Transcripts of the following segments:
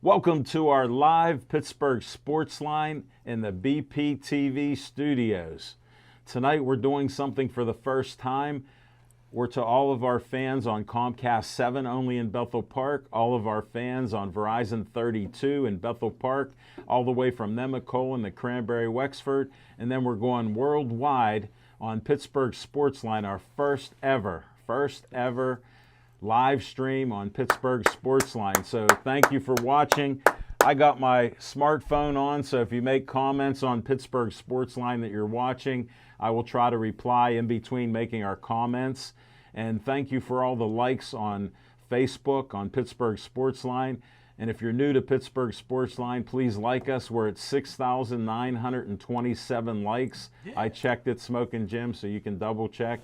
Welcome to our live Pittsburgh Sportsline in the BPTV studios. Tonight we're doing something for the first time. We're to all of our fans on Comcast 7 only in Bethel Park, all of our fans on Verizon 32 in Bethel Park, all the way from Nemacolin to Cranberry Wexford, and then we're going worldwide on Pittsburgh Sportsline, our first ever live stream on Pittsburgh Sportsline. So thank you for watching. I got my smartphone on, so if you make comments on Pittsburgh Sportsline that you're watching, I will try to reply in between making our comments. And thank you for all the likes on Facebook on Pittsburgh Sportsline. And if you're new to Pittsburgh Sportsline, please like us. We're at 6,927 likes. Yeah. I checked it, Smoking Jim, so you can double check.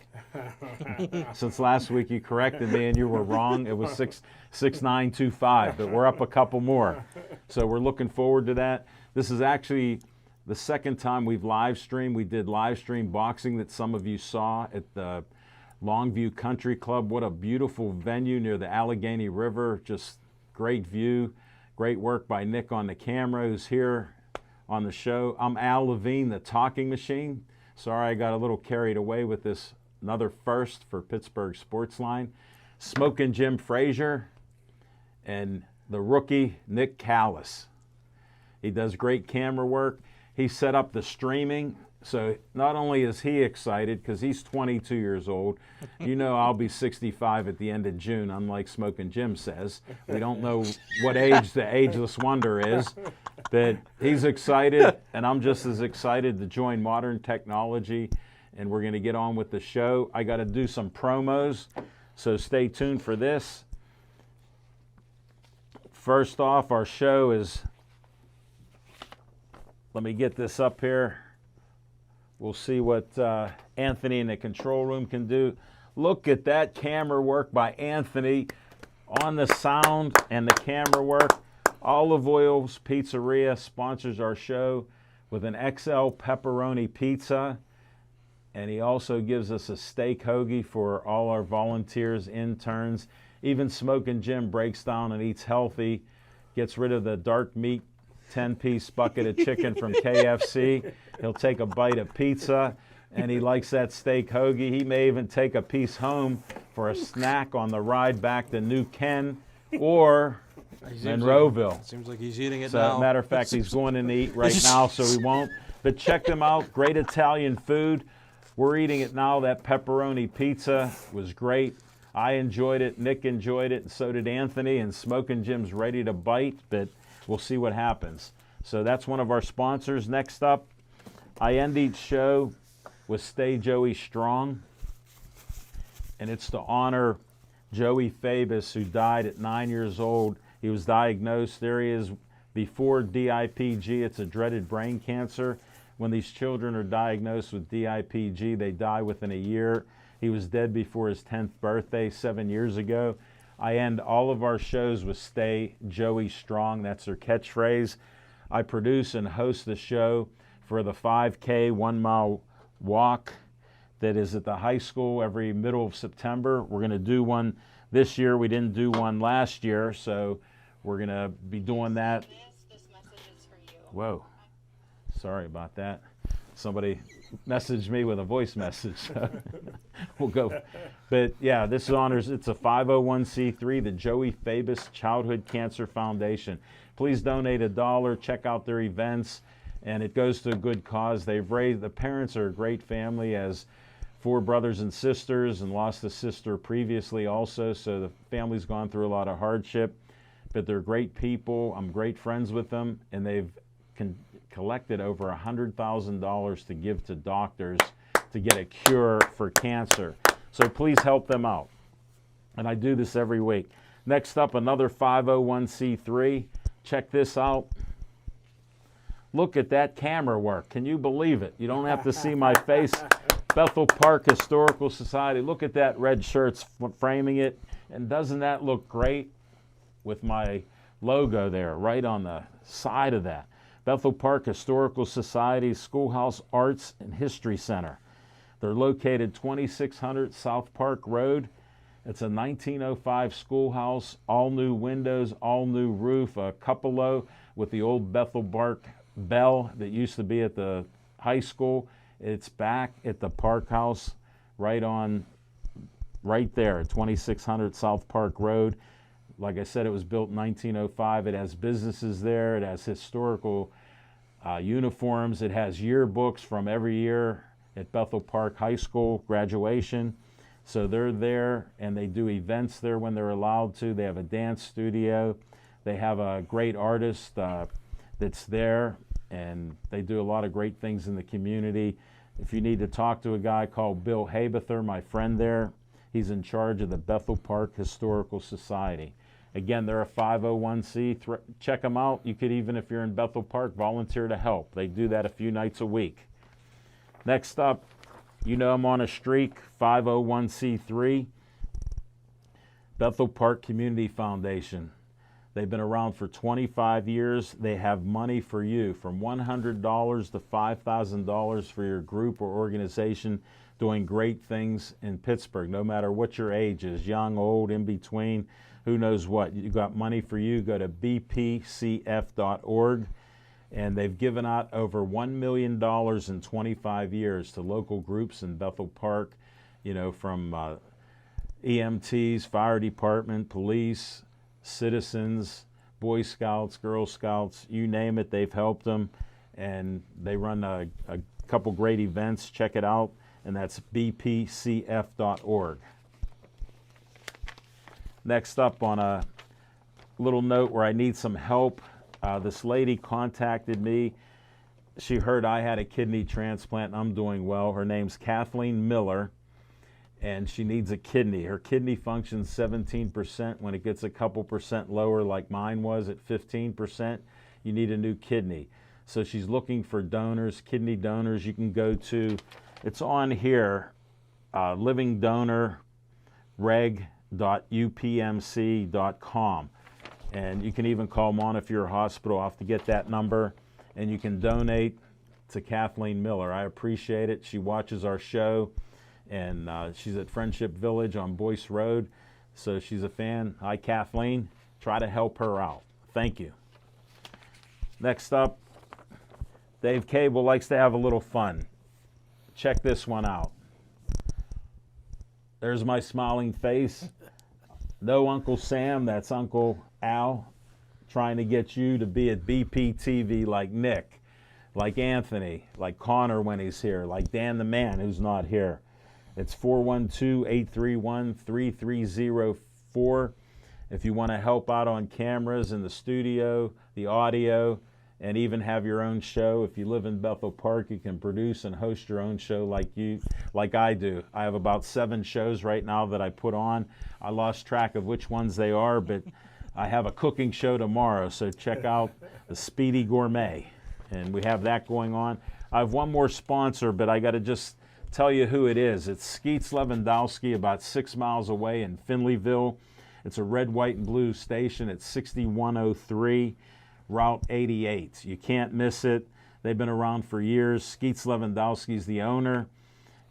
Since last week you corrected me and you were wrong. It was 6,925, but we're up a couple more. So we're looking forward to that. This is actually the second time we've live streamed. We did live stream boxing that some of you saw at the Longview Country Club. What a beautiful venue near the Allegheny River. Just great view, great work by Nick on the camera, who's here on the show. I'm Al Levine, the talking machine. Sorry I got a little carried away with this, another first for Pittsburgh Sportsline. Smoking Jim Frazier and the rookie Nick Callis. He does great camera work. He set up the streaming. So not only is he excited because he's 22 years old, you know I'll be 65 at the end of June, unlike Smoking Jim says. We don't know what age the ageless wonder is, but he's excited, and I'm just as excited to join modern technology, and we're going to get on with the show. I got to do some promos, so stay tuned for this. First off, our show is, let me get this up here. We'll see what Anthony in the control room can do. Look at that camera work by Anthony on the sound and the camera work. Olive Oil's Pizzeria sponsors our show with an XL pepperoni pizza. And he also gives us a steak hoagie for all our volunteers, interns. Even Smoking Jim breaks down and eats healthy, gets rid of the dark meat 10-piece bucket of chicken from KFC. He'll take a bite of pizza, and he likes that steak hoagie. He may even take a piece home for a snack on the ride back to New Ken or Monroeville. Seems like he's eating it so, now. Matter of fact, he's going in to eat right now, so he won't. But check them out. Great Italian food. We're eating it now. That pepperoni pizza was great. I enjoyed it. Nick enjoyed it, and so did Anthony. And Smoking Jim's ready to bite, but we'll see what happens. So that's one of our sponsors. Next up, I end each show with Stay Joey Strong. And it's to honor Joey Fabus, who died at 9 years old. He was diagnosed, there he is, before DIPG. It's a dreaded brain cancer. When these children are diagnosed with DIPG, they die within a year. He was dead before his 10th birthday 7 years ago. I end all of our shows with Stay Joey Strong. That's their catchphrase. I produce and host the show for the 5K 1 mile walk that is at the high school every middle of September. We're going to do one this year. We didn't do one last year, so we're going to be doing that. This message is for you. Whoa. Sorry about that. Somebody messaged me with a voice message. We'll go. But yeah, this honors, it's a 501c3, the Joey Fabus Childhood Cancer Foundation. Please donate $1, check out their events, and it goes to a good cause. They've raised, the parents are a great family, as 4 brothers and sisters, and lost a sister previously also, so the family's gone through a lot of hardship, but they're great people. I'm great friends with them, and they've collected over $100,000 to give to doctors to get a cure for cancer. So please help them out. And I do this every week. Next up, another 501c3, Check this out. Look at that camera work. Can you believe it? You don't have to see my face. Bethel Park Historical Society. Look at that red shirt's framing it. And doesn't that look great with my logo there right on the side of that? Bethel Park Historical Society Schoolhouse Arts and History Center. They're located 2600 South Park Road. It's a 1905 schoolhouse, all new windows, all new roof, a cupola with the old Bethel Park bell that used to be at the high school. It's back at the Park House right there at 2600 South Park Road. Like I said, it was built in 1905. It has businesses there. It has historical uniforms. It has yearbooks from every year at Bethel Park High School graduation. So they're there, and they do events there when they're allowed to. They have a dance studio. They have a great artist that's there, and they do a lot of great things in the community. If you need to talk to a guy called Bill Habather, my friend there, he's in charge of the Bethel Park Historical Society. Again, they're a 501c. Check them out. You could even, if you're in Bethel Park, volunteer to help. They do that a few nights a week. Next up, you know I'm on a streak, 501c3, Bethel Park Community Foundation. They've been around for 25 years. They have money for you, from $100 to $5,000 for your group or organization, doing great things in Pittsburgh, no matter what your age is, young, old, in between, who knows what. You got money for you. Go to bpcf.org. And they've given out over $1 million in 25 years to local groups in Bethel Park, you know, from EMTs, fire department, police, citizens, Boy Scouts, Girl Scouts, you name it, they've helped them. And they run a couple great events. Check it out. And that's bpcf.org. Next up, on a little note where I need some help. This lady contacted me. She heard I had a kidney transplant and I'm doing well. Her name's Kathleen Miller, and she needs a kidney. Her kidney functions 17%. When it gets a couple percent lower, like mine was at 15%, you need a new kidney. So she's looking for donors, kidney donors. You can go to, it's on here, livingdonorreg.upmc.com. And you can even call them on if you're a hospital. I'll have to get that number. And you can donate to Kathleen Miller. I appreciate it. She watches our show. And she's at Friendship Village on Boyce Road. So she's a fan. Hi, Kathleen. Try to help her out. Thank you. Next up, Dave Cable likes to have a little fun. Check this one out. There's my smiling face. No Uncle Sam, that's Uncle Al, trying to get you to be at BPTV like Nick, like Anthony, like Connor when he's here, like Dan the Man who's not here. It's 412-831-3304. If you want to help out on cameras in the studio, the audio, and even have your own show. If you live in Bethel Park, you can produce and host your own show like I do. I have about 7 shows right now that I put on. I lost track of which ones they are, but I have a cooking show tomorrow, so check out the Speedy Gourmet, and we have that going on. I have one more sponsor, but I got to just tell you who it is. It's Skeets Lewandowski, about 6 miles away in Finleyville. It's a red, white, and blue station. It's 6103 Route 88. You can't miss it. They've been around for years. Skeets Lewandowski's the owner,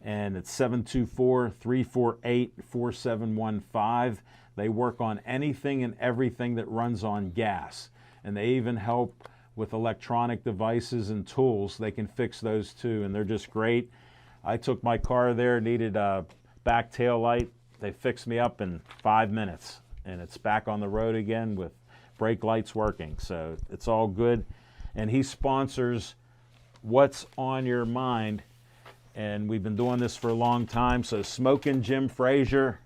and it's 724-348-4715. They work on anything and everything that runs on gas, and they even help with electronic devices and tools. They can fix those too, and they're just great. I took my car there, needed a back tail light. They fixed me up in 5 minutes, and it's back on the road again with brake lights working. So it's all good. And he sponsors What's on Your Mind, and we've been doing this for a long time. So Smoking Jim Frazier,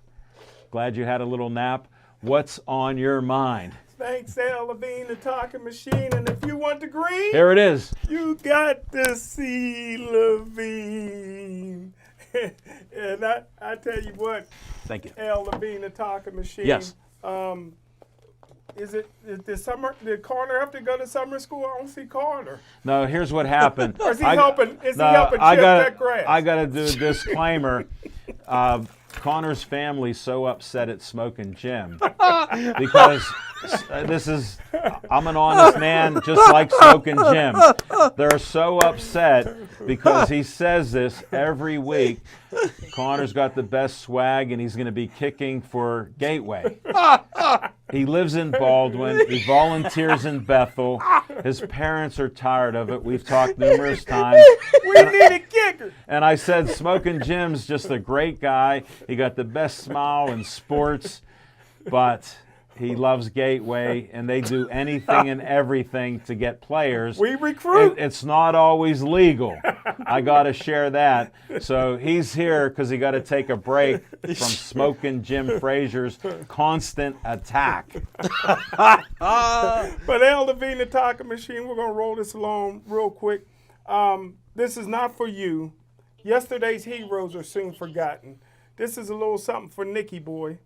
glad you had a little nap. What's on your mind? Thanks, Al Levine, the talking machine. And if you want the green, Here it is. you got to see Levine. And I tell you what, Thank you. Al Levine, the talking machine. Yes. Did Carter have to go to summer school? I don't see Carter. No, here's what happened. Or is he helping Chip I cut grass? I got to do a disclaimer. Connor's family's so upset at Smoking Jim because I'm an honest man, just like Smoking Jim. They're so upset because he says this every week. Connor's got the best swag and he's going to be kicking for Gateway. He lives in Baldwin. He volunteers in Bethel. His parents are tired of it. We've talked numerous times. We need a kicker. And I said, Smoking Jim's just a great guy. He got the best smile in sports, but he loves Gateway, and they do anything and everything to get players. We recruit. It's not always legal. I got to share that. So he's here because he got to take a break from Smoking Jim Frazier's constant attack. But Al Levine, the talking machine, we're going to roll this along real quick. This is not for you. Yesterday's heroes are soon forgotten. This is a little something for Nicky Boy,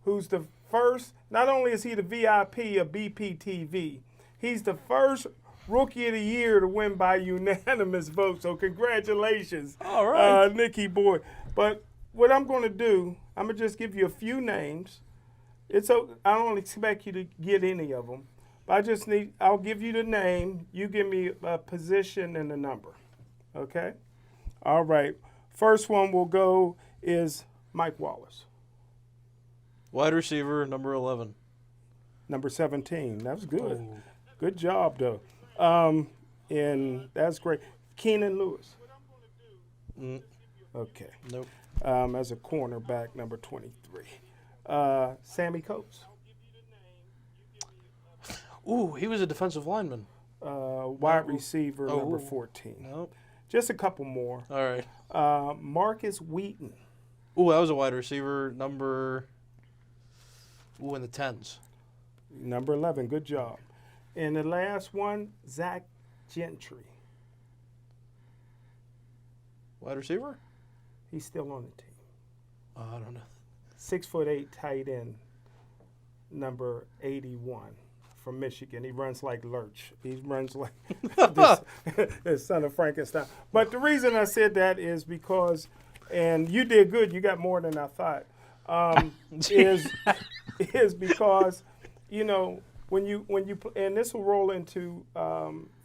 who's the first. Not only is he the VIP of BPTV, he's the first Rookie of the Year to win by unanimous vote. So congratulations, all right, Nicky Boy. But what I'm going to do, I'm going to just give you a few names. I don't expect you to get any of them. But I'll give you the name. You give me a position and a number. Okay? All right. First one we'll go is Mike Wallace. Wide receiver, number 11. Number 17. That was good. Oh. Good job, though. And that's great. Keenan Lewis. Okay. Nope. As a cornerback, number 23. Sammy Coates. Ooh, he was a defensive lineman. Wide receiver, number 14. Nope. Just a couple more. All right. Marcus Wheaton. Ooh, that was a wide receiver, number... Ooh, in the 10s. Number 11, good job. And the last one, Zach Gentry. Wide receiver? He's still on the team. I don't know. 6'8" tight end, number 81 from Michigan. He runs like Lurch. He runs like the son of Frankenstein. But the reason I said that is because, and you did good. You got more than I thought. Is because, you know, when you and this will roll into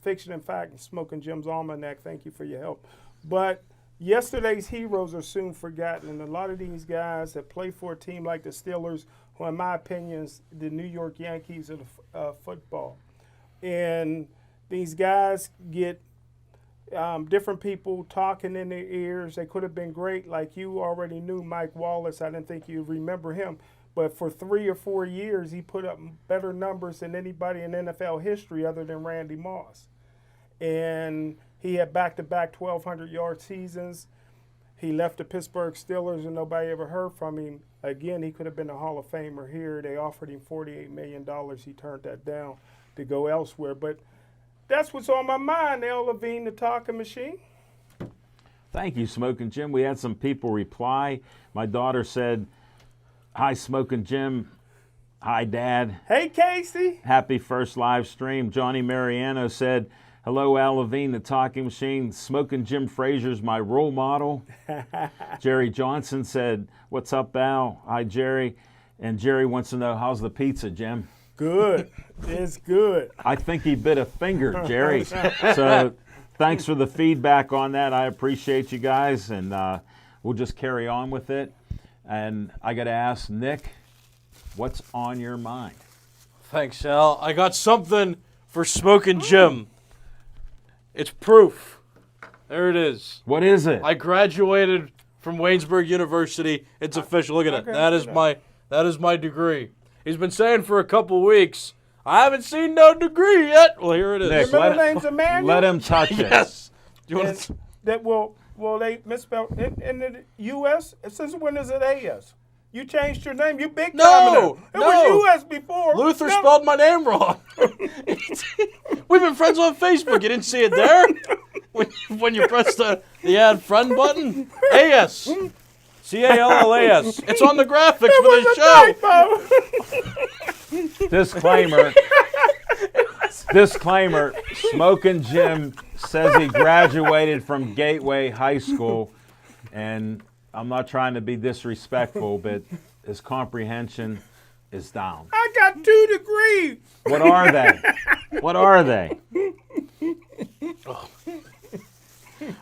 Fiction and Fact and Smoking Jim's Almanac. Thank you for your help. But yesterday's heroes are soon forgotten, and a lot of these guys that play for a team like the Steelers, who in my opinion is the New York Yankees of football, and these guys get different people talking in their ears. They could have been great, like you already knew Mike Wallace. I didn't think you remember him. But for 3 or 4 years, he put up better numbers than anybody in NFL history other than Randy Moss. And he had back-to-back 1,200-yard seasons. He left the Pittsburgh Steelers and nobody ever heard from him. Again, he could have been a Hall of Famer here. They offered him $48 million. He turned that down to go elsewhere. But that's what's on my mind, Al Levine, the talking machine. Thank you, Smoking Jim. We had some people reply. My daughter said, "Hi, Smoking Jim. Hi, Dad. Hey, Casey. Happy first live stream." Johnny Mariano said, "Hello, Al Levine, the talking machine. Smoking Jim Frazier's my role model." Jerry Johnson said, "What's up, Al?" Hi, Jerry. And Jerry wants to know, how's the pizza, Jim? Good. It's good. I think he bit a finger, Jerry. So thanks for the feedback on that. I appreciate you guys, and we'll just carry on with it. And I got to ask Nick, what's on your mind? Thanks, Al. I got something for Smoking Jim. It's proof. There it is. What is it? I graduated from Waynesburg University. It's official. Look at it. That is my degree. He's been saying for a couple weeks, I haven't seen no degree yet. Well, here it is. Nick, Your middle name's Emmanuel? let him touch it. Yes. Do you want to? That will they misspelled in the U.S. Since when is it A.S.? You changed your name. You big time. No. It was U.S. before. Luther spelled my name wrong. We've been friends on Facebook. You didn't see it there? When you press the add friend button? A.S. C-A-L-L-A-S. It's on the graphics for this show. Typo. Disclaimer. Disclaimer. Smoking Jim says he graduated from Gateway High School, and I'm not trying to be disrespectful, but his comprehension is down. I got 2 degrees. What are they? What are they?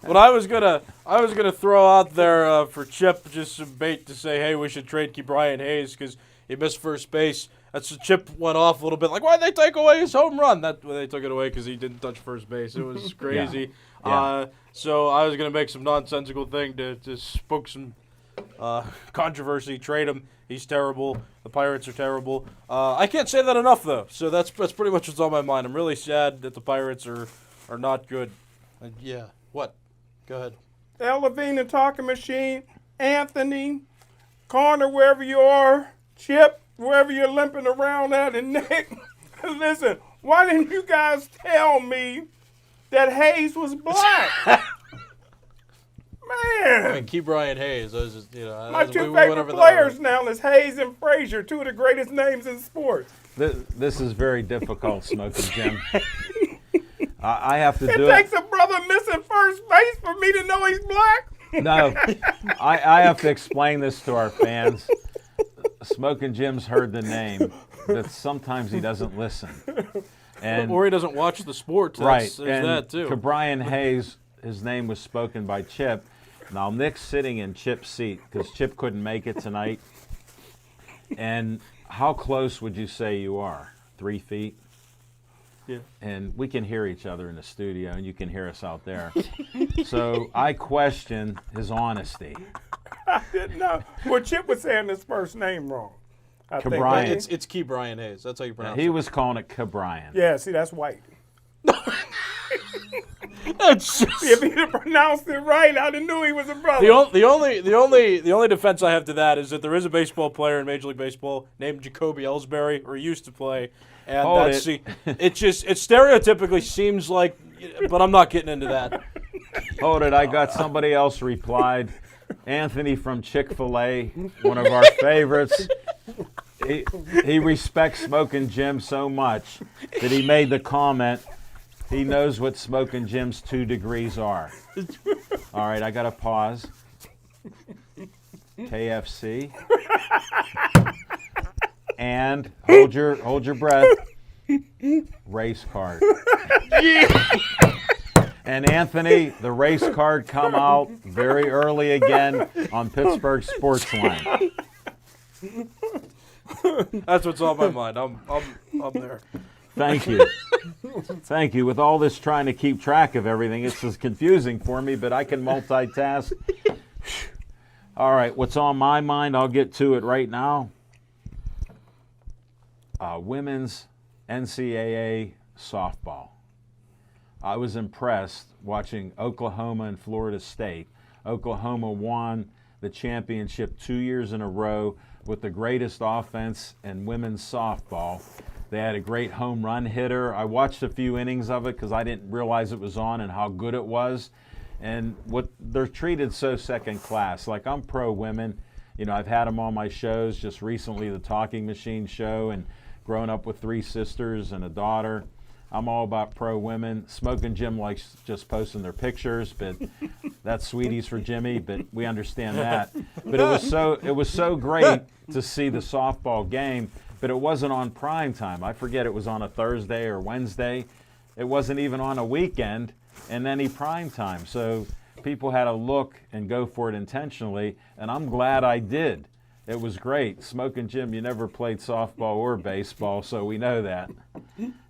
What I was gonna throw out there for Chip, just some bait to say, hey, we should trade Brian Hayes because he missed first base. That's Chip went off a little bit like, why'd they take away his home run? They took it away because he didn't touch first base. It was crazy. Yeah. So I was gonna make some nonsensical thing to spoke some controversy. Trade him. He's terrible. The Pirates are terrible. I can't say that enough though. So that's pretty much what's on my mind. I'm really sad that the Pirates are not good. Yeah. What? Go ahead. El Levine, the talking machine. Anthony, Connor, wherever you are. Chip, wherever you're limping around at. And Nick, listen, why didn't you guys tell me that Hayes was black? Man. I mean, keep Brian Hayes. I was just, My 2 favorite players now is Hayes and Frazier, 2 of the greatest names in sports. This is very difficult, Smoking Jim. I have to do It takes a brother missing first base for me to know he's black? No, I have to explain this to our fans. Smoking Jim's heard the name, but sometimes he doesn't listen. And or he doesn't watch the sport. right, There's and that too. Brian Hayes, his name was spoken by Chip. Now Nick's sitting in Chip's seat because Chip couldn't make it tonight. And how close would you say you are? 3 feet? Yeah. And we can hear each other in the studio, and you can hear us out there. So I question his honesty. I didn't know. Well, Chip was saying his first name wrong. I think. Cabrian. It's Key Brian Hayes. That's how you pronounce it. He was calling it Cabrian. Yeah, see, that's white. That's just, If he'd have pronounced it right, I'd have knew he was a brother. the only defense I have to that is that there is a baseball player in Major League Baseball named Jacoby Ellsbury, or used to play, and it stereotypically seems like, but I'm not getting into that. Hold it, I got somebody else replied. Anthony from Chick-fil-A, one of our favorites. He respects Smoking Jim so much that he made the comment, he knows what Smoking Jim's 2 degrees are. All right, I got to pause. KFC. And hold your breath. Race card. And Anthony, the race card come out very early again on Pittsburgh Sportsline. That's what's on my mind. I'm there. Thank you. Thank you. With all this trying to keep track of everything, it's just confusing for me, but I can multitask. All right, what's on my mind, I'll get to it right now. Women's NCAA softball. I was impressed watching Oklahoma and Florida State. Oklahoma won the championship 2 years in a row with the greatest offense in women's softball. They had a great home run hitter. I watched a few innings of it because I didn't realize it was on and how good it was. And they're treated so second class. Like, I'm pro women. I've had them on my shows just recently, the Talking Machine show, and growing up with 3 sisters and a daughter. I'm all about pro women. Smoking Jim likes just posting their pictures, but that's sweeties for Jimmy, but we understand that. But it was so great to see the softball game, but it wasn't on prime time. I forget, it was on a Thursday or Wednesday. It wasn't even on a weekend in any prime time. So people had to look and go for it intentionally, and I'm glad I did. It was great. Smoking Jim, you never played softball or baseball, so we know that.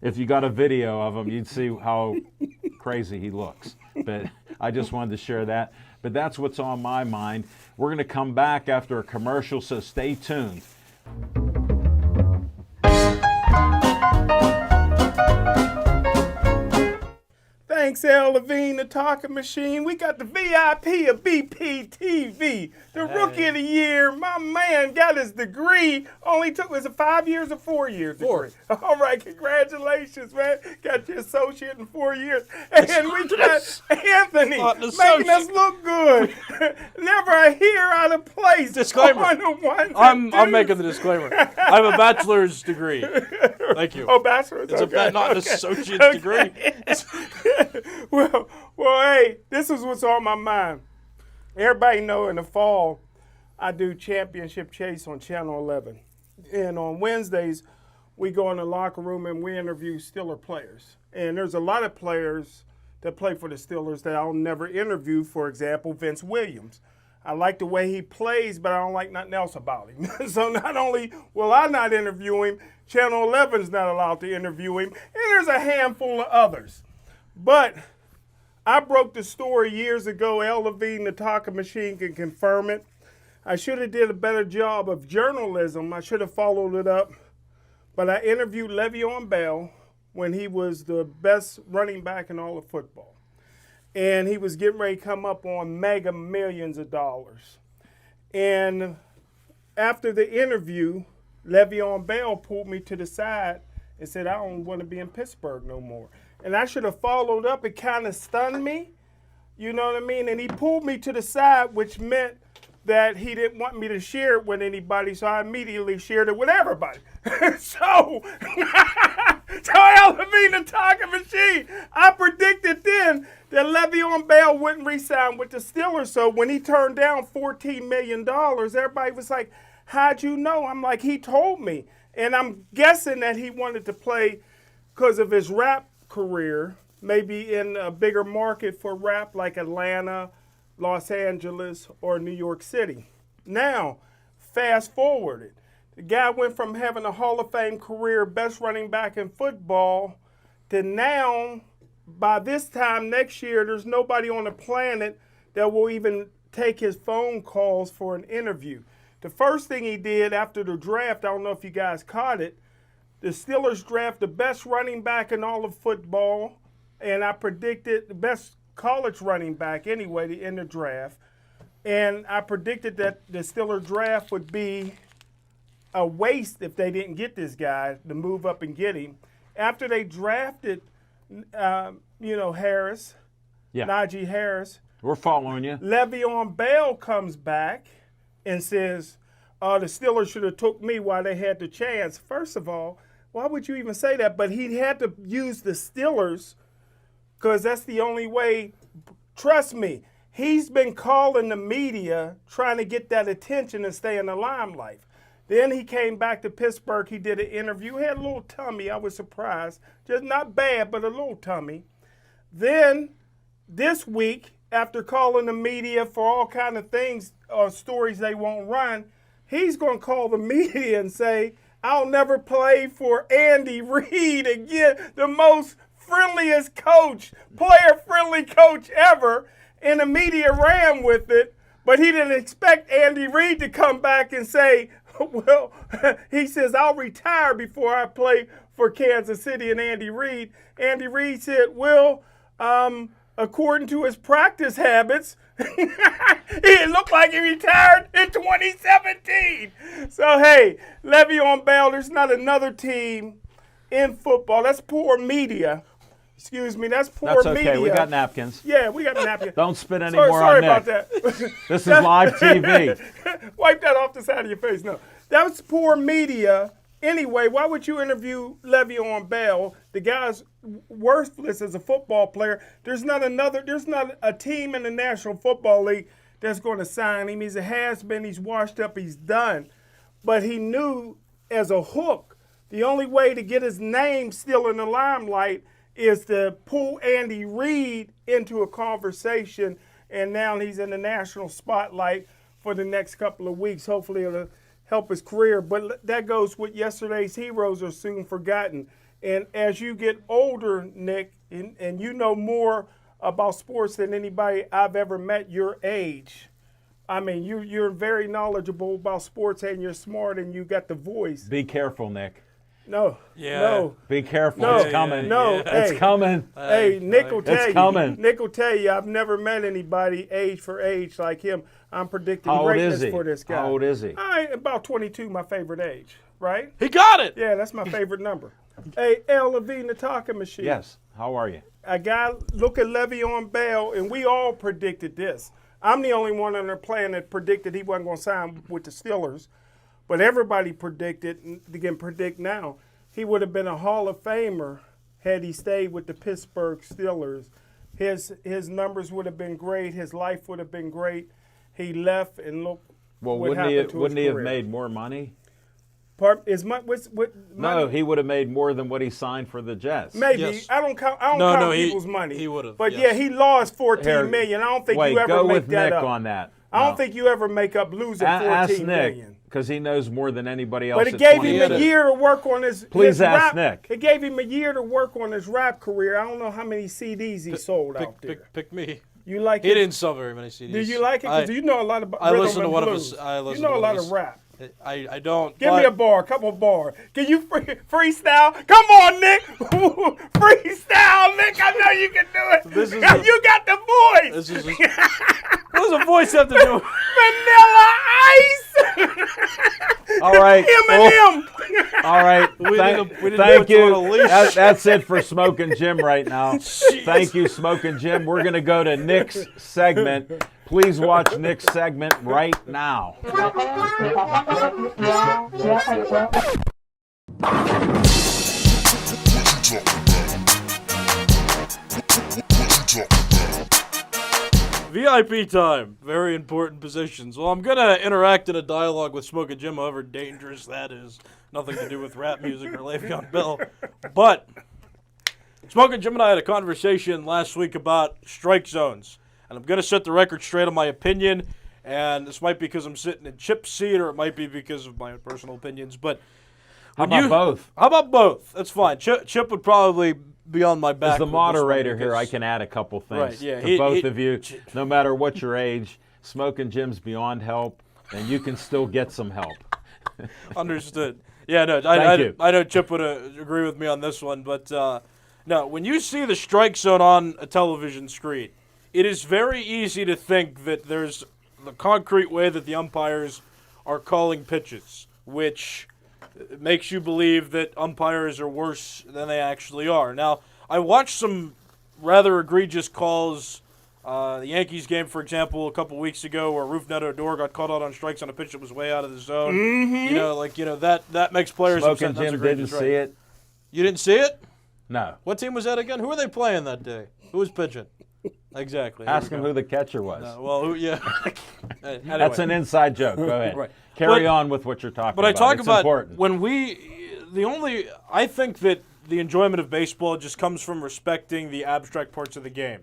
If you got a video of him, you'd see how crazy he looks. But I just wanted to share that. But that's what's on my mind. We're going to come back after a commercial, so stay tuned. Thanks, Al Levine, the talking machine. We got the VIP of BPTV, the Rookie of the Year. My man got his degree. Only took, was it 5 years or 4 years? Four. All right, congratulations, man. Got your associate in 4 years. And we got Anthony making us look good. Never a hair out of place. Disclaimer. On the ones I'm and making the disclaimer. I have a bachelor's degree. Thank you. Oh, bachelor's. It's Okay. not an associate's degree. well, hey, this is what's on my mind. Everybody know in the fall, I do Championship Chase on Channel 11. And on Wednesdays, we go in the locker room and we interview Steeler players. And there's a lot of players that play for the Steelers that I'll never interview. For example, Vince Williams. I like the way he plays, but I don't like nothing else about him. So not only will I not interview him, Channel 11's not allowed to interview him, and there's a handful of others. But I broke the story years ago. Al Levine, the talking machine, can confirm it. I should have did a better job of journalism. I should have followed it up. But I interviewed Le'Veon Bell when he was the best running back in all of football. And he was getting ready to come up on mega millions of dollars. And after the interview, Le'Veon Bell pulled me to the side and said, I don't want to be in Pittsburgh no more. And I should have followed up. It kind of stunned me. You know what I mean? And he pulled me to the side, which meant that he didn't want me to share it with anybody, so I immediately shared it with everybody. So Al Levine, the talking machine, I predicted then that Le'Veon Bell wouldn't re-sign with the Steelers. So when he turned down $14 million, everybody was like, how'd you know? I'm like, he told me. And I'm guessing that he wanted to play because of his rap career, maybe in a bigger market for rap like Atlanta, Los Angeles, or New York City. Now, fast forwarded. The guy went from having a Hall of Fame career, best running back in football, to now, by this time next year, there's nobody on the planet that will even take his phone calls for an interview. The first thing he did after the draft, I don't know if you guys caught it, the Steelers draft the best running back in all of football, and I predicted the best college running back anyway in the draft. And I predicted that the Steelers draft would be a waste if they didn't get this guy to move up and get him. After they drafted, Harris, Najee Harris. We're following you. Le'Veon Bell comes back and says, the Steelers should have took me while they had the chance. First of all, why would you even say that? But he had to use the Steelers because that's the only way. Trust me, he's been calling the media trying to get that attention and stay in the limelight. Then he came back to Pittsburgh. He did an interview. He had a little tummy. I was surprised. Just not bad, but a little tummy. Then this week, after calling the media for all kind of things or stories they won't run, he's going to call the media and say, I'll never play for Andy Reid again, the most friendliest coach, player-friendly coach ever. And the media ran with it, but he didn't expect Andy Reid to come back and say, well, he says, I'll retire before I play for Kansas City and Andy Reid. Andy Reid said, well, according to his practice habits, it looked like he retired in 2017. So, hey, Le'Veon Bell, there's not another team in football. That's poor media. Excuse me, that's poor That's media. okay. We got napkins. Yeah, we got napkins. Don't spit any more sorry on about Nick. that. This is live TV. Wipe that off the side of your face. No, that was poor media. Anyway, why would you interview Le'Veon Bell? The guy's worthless as a football player. There's not a team in the National Football League that's going to sign him. He's a has-been. He's washed up. He's done. But he knew as a hook, the only way to get his name still in the limelight is to pull Andy Reid into a conversation, and now he's in the national spotlight for the next couple of weeks. Hopefully it'll help his career. But that goes with yesterday's heroes are soon forgotten. And as you get older, Nick, and you know more about sports than anybody I've ever met your age. I mean, you're very knowledgeable about sports, and you're smart, and you got the voice. Be careful, Nick. No. Yeah. No. Be careful. No. It's coming. No. Yeah. It's Hey. coming. Hey, Nick will tell It's you. coming. Nick will tell you. I've never met anybody age for age like him. I'm predicting How old greatness is he? for this guy. How old is he? About 22, my favorite age. Right? He got it. Yeah, that's my favorite number. Hey, L. Levine, the talking machine. Yes. How are you? A guy, look at Le'Veon Bell, and we all predicted this. I'm the only one on their plan that predicted he wasn't going to sign with the Steelers. But everybody predicted, and they can predict now, he would have been a Hall of Famer had he stayed with the Pittsburgh Steelers. His numbers would have been great. His life would have been great. He left and look Well, what wouldn't happened he to his have career. made more money? No, He would have made more than what he signed for the Jets. maybe. Yes. I don't count No, people's money. he would've, But yes. yeah, he lost $14 Here, million. I don't think Wait, you ever go make with that Nick up. on that. I don't No. think you ever make up losing Ask $14 Nick, million. because he knows more than anybody else. But it at gave 20 him a minutes. year to work on his Please his ask rap. Nick. It gave him a year to work on his rap career. I don't know how many CDs he sold out there. Pick me. You like He it? didn't sell very many CDs. Do you like it? Because you know a lot of I rhythm listen to and one of blues. his. I listen You know to a one lot of of rap. I don't. Give me a bar, a couple bars. Can you freestyle? Come on, Nick. Freestyle, Nick. I know you can do it. This is you got the voice. This is. What does a voice have to do? Vanilla Ice. All right. Eminem. All right. We didn't Thank put you on a you. leash. That's it for Smoking Jim right now. Thank you, Smoking Jim. We're going to go to Nick's segment. Please watch Nick's segment right now. VIP time. Very important positions. Well, I'm gonna interact in a dialogue with Smoking Jim, however dangerous that is. Nothing to do with rap music or Le'Veon Bell. But Smoking Jim and I had a conversation last week about strike zones, and I'm gonna set the record straight on my opinion. And this might be because I'm sitting in Chip's seat, or it might be because of my personal opinions. But How about both? How about both? That's fine. Chip would probably be on my back. As the with this one moderator here, I because- can add a couple things Right, yeah, to both of you. No matter what your age, Smoking Jim's beyond help, and you can still get some help. Understood. Yeah, no, Thank you. I know Chip would agree with me on this one, but no, when you see the strike zone on a television screen, it is very easy to think that there's the concrete way that the umpires are calling pitches, which makes you believe that umpires are worse than they actually are. Now, I watched some rather egregious calls. The Yankees game, for example, a couple weeks ago, where Rougned Odor got caught out on strikes on a pitch that was way out of the zone. Mm-hmm. That makes players Smoking upset. That's Jim egregious, didn't right? see it. You didn't see it? No. What team was that again? Who were they playing that day? Who was pitching? Exactly. There Ask we him go. who the catcher was. Yeah. Anyway. That's an inside joke. Go ahead. Right. Carry But- on with what you're talking But I about. talk It's about important. when I think that the enjoyment of baseball just comes from respecting the abstract parts of the game.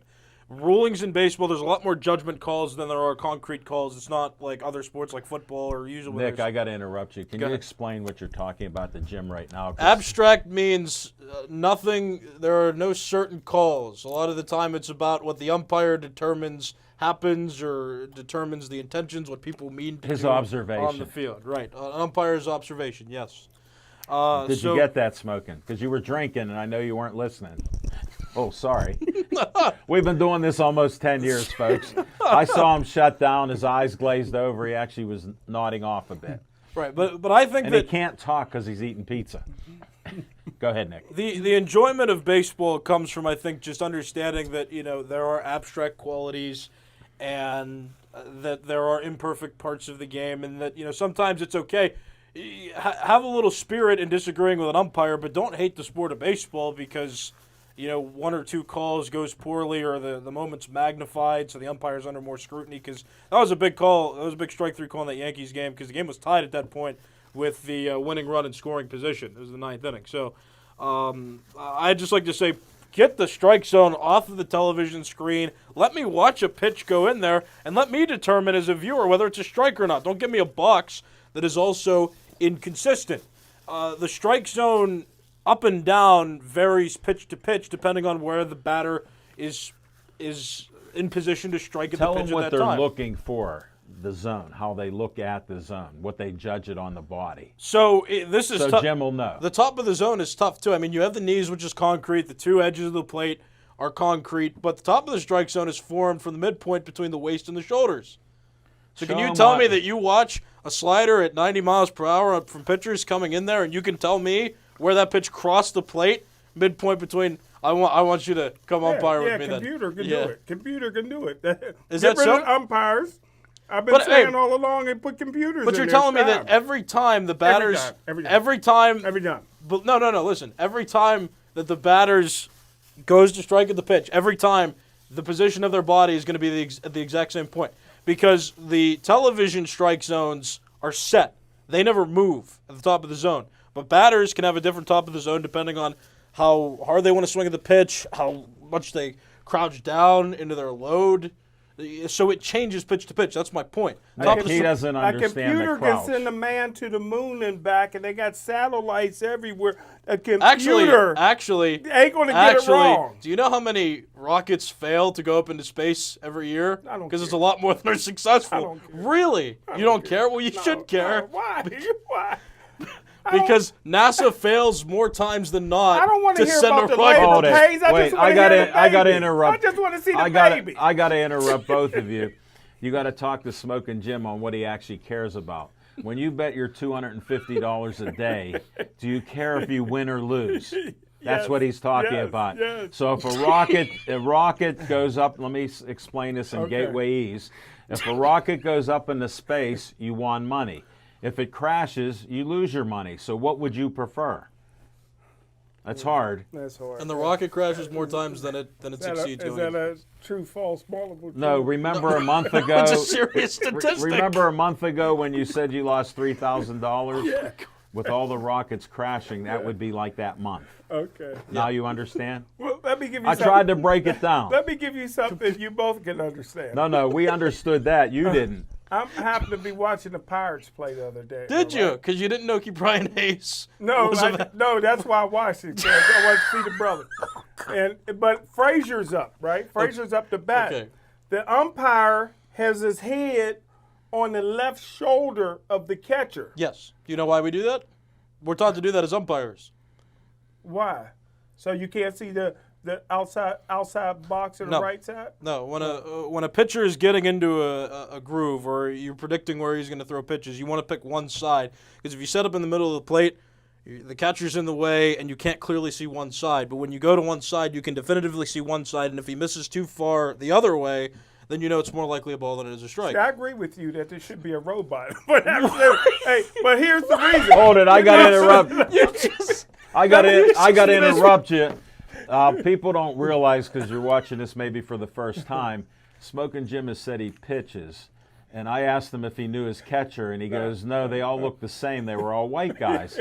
Rulings in baseball, there's a lot more judgment calls than there are concrete calls. It's not like other sports like football or usually. Nick, I got to interrupt you. Can you ahead. explain what you're talking about the gym right now? 'Cause Abstract means nothing. There are no certain calls. A lot of the time, it's about what the umpire determines happens or determines the intentions, what people mean to His do on observation. the field. Right, an umpire's observation. Yes. Did you get that, Smoking? Because you were drinking, and I know you weren't listening. Oh, sorry. We've been doing this almost 10 years, folks. I saw him shut down. His eyes glazed over. He actually was nodding off a bit. Right, but I think And he that can't talk because he's eating pizza. Go ahead, Nick. the enjoyment of baseball comes from, I think, just understanding that there are abstract qualities, and that there are imperfect parts of the game, and that sometimes it's okay. Have a little spirit in disagreeing with an umpire, but don't hate the sport of baseball because one or two calls goes poorly or the moment's magnified, so the umpire's under more scrutiny. Because that was a big call. That was a big strike three call in that Yankees game because the game was tied at that point with the winning run in scoring position. It was the ninth inning. So I'd just like to say, get the strike zone off of the television screen. Let me watch a pitch go in there, and let me determine as a viewer whether it's a strike or not. Don't give me a box that is also inconsistent. The strike zone up and down varies pitch to pitch depending on where the batter is in position to strike at Tell the them pitch what at they're that time. looking for. the zone, how they look at the zone, what they judge it on the body. So this is So tough. Jim will know. The top of the zone is tough too. I mean, you have the knees, which is concrete. The two edges of the plate are concrete, but the top of the strike zone is formed from the midpoint between the waist and the shoulders. So can Show you 'em tell what- me that you watch a slider at 90 miles per hour from pitchers coming in there, and you can tell me where that pitch crossed the plate, midpoint between? I want you to come umpire with me then. Computer can Yeah. do it. Computer can do it. Is Get that rid so? of umpires. I've been But, saying hey, all along and put computers But in you're there. telling me that Stop. every time the batters, Every time. every time, Every time. but no, listen. Every time that the batters goes to strike at the pitch, every time the position of their body is going to be at the exact same point, because the television strike zones are set. They never move at the top of the zone. But batters can have a different top of the zone depending on how hard they want to swing at the pitch, how much they crouch down into their load. So it changes pitch to pitch. That's my point. Top of the He zone- doesn't A understand computer the can crouch. send a man to the moon and back, and they got satellites everywhere. A computer Actually, ain't going to get it wrong. do you know how many rockets fail to go up into space every year? I don't Because it's care. a lot more than are successful. I don't care. Really? You don't care? Well, you No, should care. no, why? Why? Because NASA fails more times than not I don't want to hear send about a the rocket. Hold labor it. pays. I Wait, just want to gotta- hear the I gotta baby. interrupt. I just want to see the I gotta, baby. I got to interrupt both of you. You got to talk to Smoking Jim on what he actually cares about. When you bet your $250 a day, do you care if you win or lose? That's Yes, what he's talking yes, about. yes. So if a rocket goes up, let me explain this in Okay. Gateway Ease. If a rocket goes up into space, you won money. If it crashes, you lose your money. So what would you prefer? That's hard. That's hard. And the rocket crashes more times than it succeeds. Is going that a true, false, multiple? No, truth? remember a month ago. It's a serious statistic. Remember a month ago when you said you lost $3,000? With all the rockets crashing, that would be like that month. Okay. Now you understand? Well, let me give you I something. tried to break it down. Let me give you something you both can understand. No, we understood that. You didn't. I happened to be watching the Pirates play the other day. Did you? right? Because you didn't know Brian Hayes. No, was a- no, that's why I watched it. 'Cause I wanted to see the brother. But Frazier's up, right? Frazier's up to bat. Okay. The umpire has his head on the left shoulder of the catcher. Yes. Do you know why we do that? We're taught to do that as umpires. Why? So you can't see the outside box or the No. right side? No, when a pitcher is getting into a groove or you're predicting where he's going to throw pitches, you want to pick one side because if you set up in the middle of the plate, the catcher's in the way and you can't clearly see one side. But when you go to one side, you can definitively see one side, and if he misses too far the other way, then you know it's more likely a ball than it is a strike. I agree with you that there should be a robot. But but here's the reason. Hold it. I got to interrupt. You just- I got to interrupt you. People don't realize because you're watching this maybe for the first time. Smoking Jim has said he pitches, and I asked him if he knew his catcher, and he goes, "No, they all look the same. They were all white guys."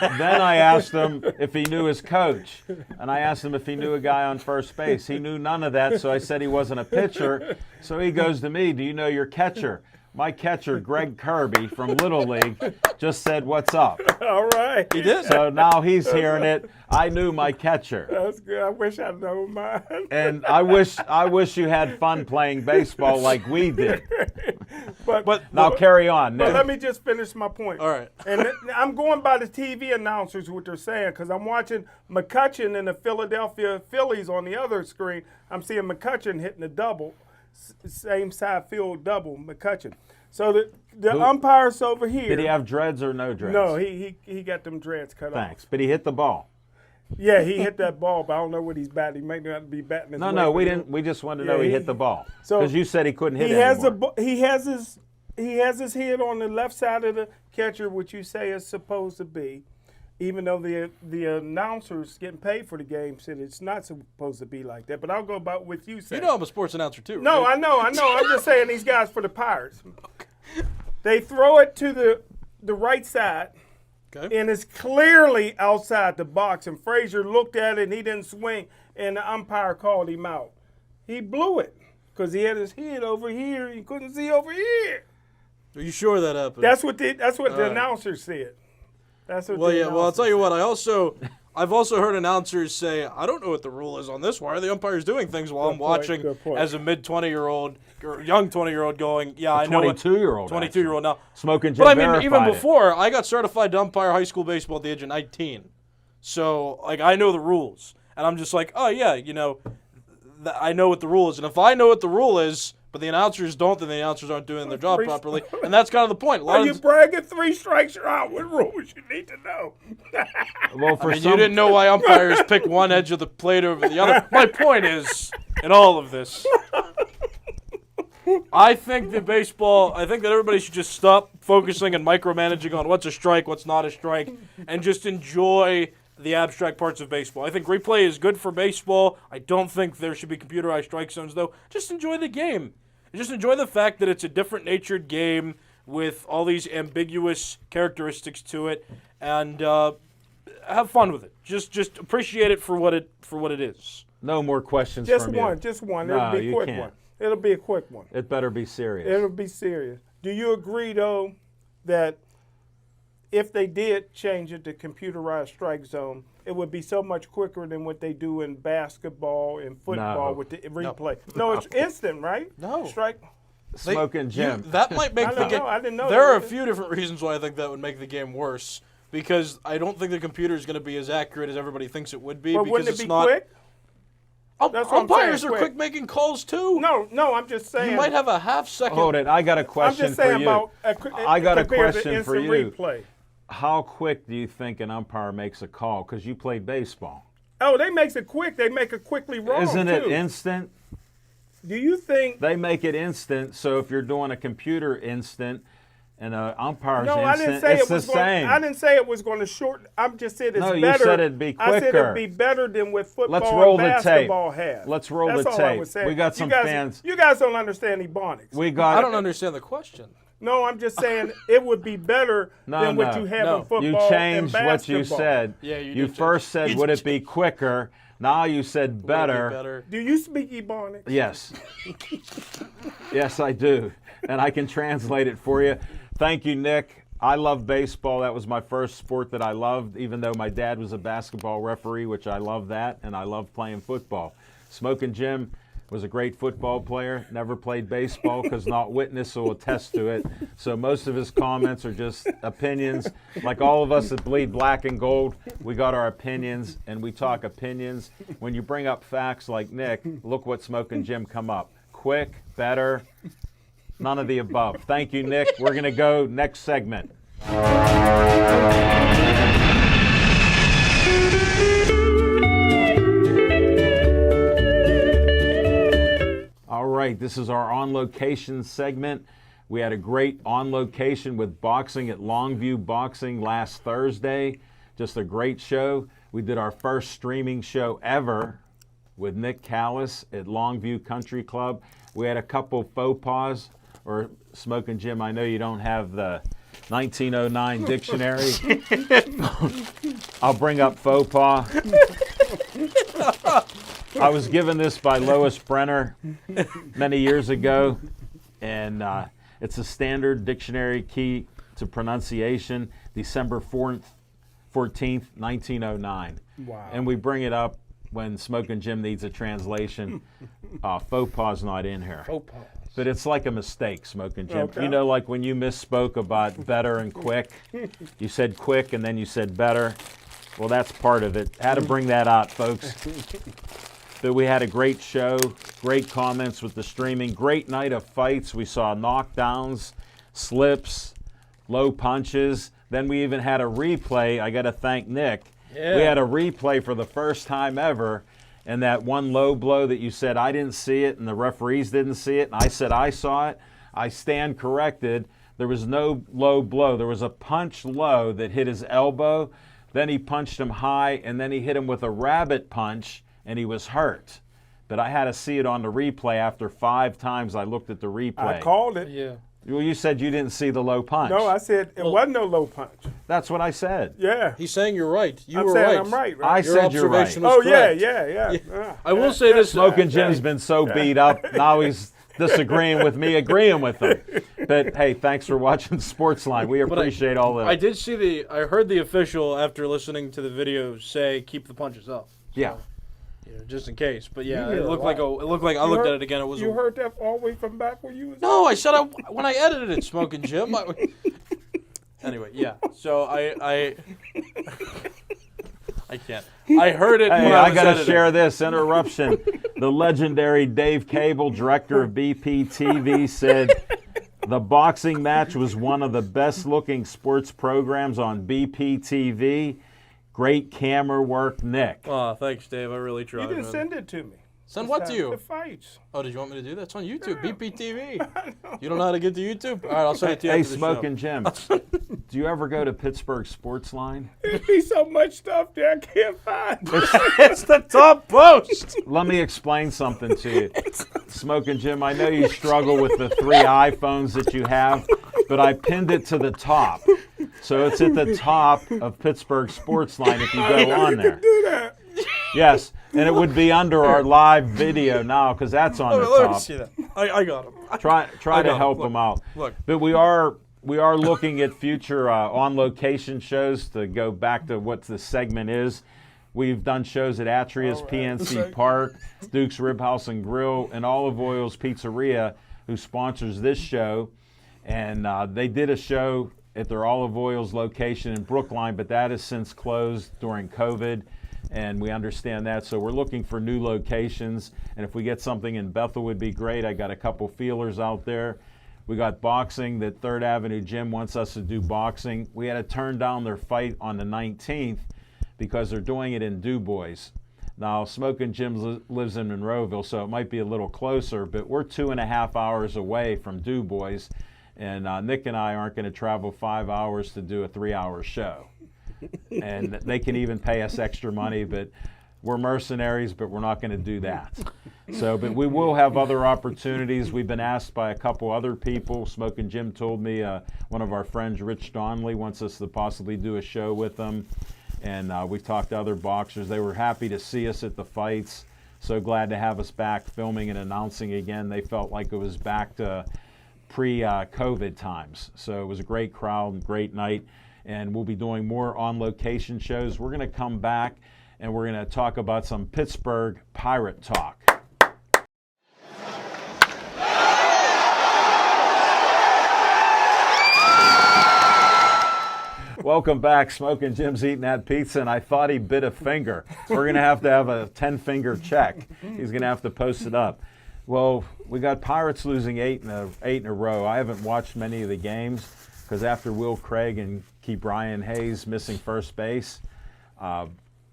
Then I asked him if he knew his coach, and I asked him if he knew a guy on first base. He knew none of that, so I said he wasn't a pitcher. So he goes to me, "Do you know your catcher?" My catcher, Greg Kirby from Little League, just said, "What's up?" All right. He did. So now he's hearing it. I knew my catcher. That's good. I wish I'd known mine. And I wish you had fun playing baseball like we did. But Now carry on, But Nick. let me just finish my point. All right. And I'm going by the TV announcers, what they're saying, because I'm watching McCutcheon and the Philadelphia Phillies on the other screen. I'm seeing McCutcheon hitting the double, same side field double, McCutcheon. So the umpire's over here. Did he have dreads or no dreads? No, he got them dreads cut Thanks. But he hit the ball. off. Yeah, he hit that ball, but I don't know what he's batting. He may not be batting his way, No, but we he- didn't. We just wanted to know Yeah, he he- hit the ball. So Because you said he couldn't hit He it has anymore. he has his head on the left side of the catcher, which you say is supposed to be, even though the announcers getting paid for the game said it's not supposed to be like that. But I'll go about what you said. You know I'm a sports announcer too. No, right? I know. I'm just saying these guys for the Pirates. They throw it to the right side, Okay. and it's clearly outside the box. And Frazier looked at it, and he didn't swing, and the umpire called him out. He blew it because he had his head over here. He couldn't see over here. Are you sure that happened? That's what the right. announcer said. That's what. Well, the yeah. Well, I'll announcer tell you what. I I've also heard announcers say, I don't know what the rule is on this. Why are the umpires doing things while I'm watching good point. as a mid-20-year-old or young 20-year-old going, yeah, I know it. 22-year-old. 22-year-old now. Smoking Jim But I mean, even verified it. before, I got certified to umpire high school baseball at the age of 19. So, like, I know the rules. And I'm just like, oh, yeah, you know, I know what the rule is. And if I know what the rule is, but the announcers don't, then the announcers aren't doing their job properly. And that's kind of the point. A lot Are you of bragging 3 strikes, you're out? What rules you need to know? Well, for you didn't know why umpires pick one edge of the plate over the other. My point is, in all of this, I think that everybody should just stop focusing and micromanaging on what's a strike, what's not a strike, and just enjoy the abstract parts of baseball. I think replay is good for baseball. I don't think there should be computerized strike zones, though. Just enjoy the game. Just enjoy the fact that it's a different natured game with all these ambiguous characteristics to it, and have fun with it. Just appreciate it for what it is. No more questions Just from one, you. just one. No, It'll be a you quick can't. one. It'll be a quick one. It better be serious. It'll be serious. Do you agree, though, that if they did change it to computerized strike zone, it would be so much quicker than what they do in basketball and football No. with the replay? No, it's instant, right? No. Strike. Smoking Jim. That might make I the don't game. know. I didn't know There that. are a few different reasons why I think that would make the game worse. Because I don't think the computer is going to be as accurate as everybody thinks it would be. But because wouldn't it it's be not. quick? That's what I'm Umpires saying, are quick. quick making calls too. No, I'm just saying. You might have a half second. Hold it. I got a I'm question just saying for you. about I got a compared to question for instant you. replay. How quick do you think an umpire makes a call? Because you played baseball. Oh, they makes it quick. They make it quickly wrong, Isn't it too. instant? Do you think? They make it instant. So if you're doing a computer instant and an umpire's No, I didn't instant, say it's it was the going. same. I didn't say it was going to shorten. I'm just saying it's No, you better. said it'd be I said quicker. it'd be better than what football Let's roll and the tape. basketball has. Let's roll That's the all I tape. was saying. We got some you guys, fans. You guys don't understand Ebonics. We got. I don't understand the question. No, I'm just saying it would be better than what you have in football You and changed basketball. what you said. Yeah, you You did first change. said, would it be quicker? Now you said Would it be better. better? Do you speak Ebonics? Yes. Yes, I do. And I can translate it for you. Thank you, Nick. I love baseball. That was my first sport that I loved, even though my dad was a basketball referee, which I love that, and I love playing football. Smoking Jim was a great football player, never played baseball because not witness will attest to it. So most of his comments are just opinions. Like all of us that bleed black and gold, we got our opinions and we talk opinions. When you bring up facts like Nick, look what Smoking Jim come up. Quick, better, none of the above. Thank you, Nick. We're going to go next segment. All right, this is our on location segment. We had a great on location with boxing at Longview Boxing last Thursday. Just a great show. We did our first streaming show ever with Nick Callis at Longview Country Club. We had a couple faux pas, or Smoking Jim, I know you don't have the 1909 dictionary. I'll bring up faux pas. I was given this by Lois Brenner many years ago, and it's a standard dictionary key to pronunciation, December 14th, 1909. Wow. And we bring it up when Smoking Jim needs a translation. Faux pas not in here. Faux pas. But it's like a mistake, Smoking Jim. Okay. You know, like when you misspoke about better and quick, you said quick and then you said better. Well, that's part of it. Had to bring that out, folks. But we had a great show, great comments with the streaming, great night of fights. We saw knockdowns, slips, low punches. Then we even had a replay. I got to thank Nick. Yeah. We had a replay for the first time ever. And that one low blow that you said, I didn't see it, and the referees didn't see it, and I said I saw it, I stand corrected. There was no low blow. There was a punch low that hit his elbow. Then he punched him high, and then he hit him with a rabbit punch, and he was hurt. But I had to see it on the replay after 5 times I looked at the replay. I called it. Yeah. Well, you said you didn't see the low punch. No, I said it wasn't no low punch. That's what I said. Yeah. He's saying you're right. You I'm were saying right. I'm right. I Your said you're right. observation was Oh, yeah, correct. yeah. I will say this. Smoking Jim's been so beat up. Now he's disagreeing with me, agreeing with them. But hey, thanks for watching Sportsline. We appreciate all the. I did see I heard the official after listening to the video say keep the punches up. Yeah. You know, just in case. But yeah, You hear it looked a like lot. I looked at it again. It was. You heard that all the way from back where you was. No, I said when I edited it, Smoking Jim. Anyway, yeah. So I can't. I heard it. Hey, when I was got to editing. share this interruption. The legendary Dave Cable, director of BPTV, said the boxing match was one of the best-looking sports programs on BPTV. Great camera work, Nick. Oh, thanks, Dave. I really You tried. didn't man. send it to me. Send what to you? The fights. Oh, did you want me to do that? It's on YouTube, BPTV. You don't know how to get to YouTube? All right, I'll send it to you Hey, after the Smoking show. Jim, do you ever go to Pittsburgh Sportsline? There's be so much stuff there I can't find. It's the top post. Let me explain something to you. Smoking Jim, I know you struggle with the 3 iPhones that you have, but I pinned it to the top. So it's at the top of Pittsburgh Sportsline if you go on there. Do that. Yes, and it would be under our live video now because that's on the Let me top. see that. I got him. Try I to got it. help Look, them out. look. But we are looking at future on-location shows to go back to what the segment is. We've done shows at Atria's All right. PNC Park, Duke's Rib House and Grill, and Olive Oil's Pizzeria, who sponsors this show. And they did a show at their Olive Oil's location in Brookline, but that has since closed during COVID. And we understand that, so we're looking for new locations. And if we get something in Bethel, would be great. I got a couple feelers out there. We got boxing that Third Avenue Gym wants us to do boxing. We had to turn down their fight on the 19th because they're doing it in DuBois. Now, Smoking Jim lives in Monroeville, so it might be a little closer, but we're 2.5 hours away from DuBois, and Nick and I aren't going to travel 5 hours to do a 3-hour show. And they can even pay us extra money, but we're mercenaries, but we're not going to do that. So, but we will have other opportunities. We've been asked by a couple other people. Smoking Jim told me one of our friends, Rich Donnelly, wants us to possibly do a show with them. And we've talked to other boxers. They were happy to see us at the fights. So glad to have us back filming and announcing again. They felt like it was back to pre-COVID times. So it was a great crowd, great night. And we'll be doing more on-location shows. We're going to come back and we're going to talk about some Pittsburgh Pirate talk. Welcome back. Smoking Jim's eating that pizza, and I thought he bit a finger. We're going to have a 10-finger check. He's going to have to post it up. Well, we got Pirates losing eight in a row. I haven't watched many of the games because after Will Craig and Brian Hayes missing first base, I